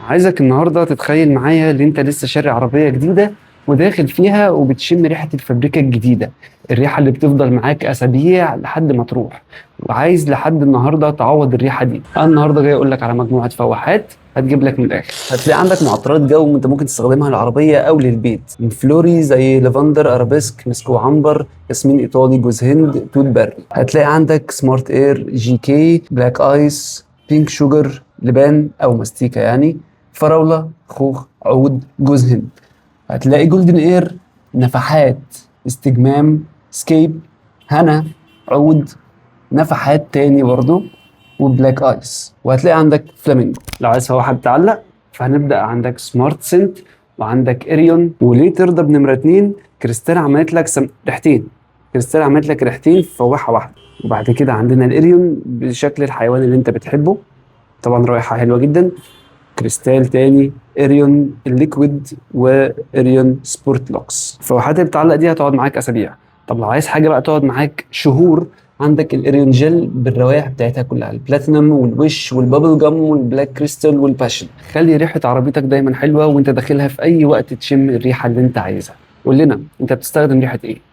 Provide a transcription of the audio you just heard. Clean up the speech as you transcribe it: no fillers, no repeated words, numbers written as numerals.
عايزك النهارده تتخيل معايا ان انت لسه شاري عربيه جديده وداخل فيها وبتشم ريحه الفابريكا الجديده، الريحه اللي بتفضل معاك اسابيع لحد ما تروح، وعايز لحد النهارده تعوض الريحه دي. انا النهارده جاي اقول لك على مجموعه فواحات هتجيب لك من الاخر. هتلاقي عندك معطرات جو انت ممكن تستخدمها للعربيه او للبيت، من فلوري زي لافندر، ارابيسك، مسكو عنبر، ياسمين ايطالي، جوز هند، توت بري. هتلاقي عندك سمارت اير، جي كي، بلاك ايس، بينك شوجر، لبان او مستيكه يعني، فراولة، خوخ، عود، جوز هند. هتلاقي جولدن اير، نفحات، استجمام، سكيب، هنا، عود، نفحات تاني برضو، وبلاك ايس. وهتلاقي عندك فلامينجو. لو عايز واحد تعلق فهنبدأ عندك سمارت سنت، وعندك اريون. وليه ترضى بنمرة 2؟ كريستال عملت لك ريحتين. كريستال عملت لك ريحتين في فواحة واحدة. وبعد كده عندنا الاريون بشكل الحيوان اللي انت بتحبه، طبعا رائحة حلوة جدا. كريستال تاني، اريون الليكويد، واريون سبورت لوكس. فالواحات اللي بتعلق دي هتقعد معاك اسابيع. طب لو عايز حاجه بقى تقعد معاك شهور، عندك الاريون جل بالروائح بتاعتها كلها، البلاتينم والوش والبابل جم والبلاك كريستال والباشن. خلي ريحه عربيتك دايما حلوه وانت داخلها، في اي وقت تشم الريحه اللي انت عايزها. قول لنا انت بتستخدم ريحه ايه؟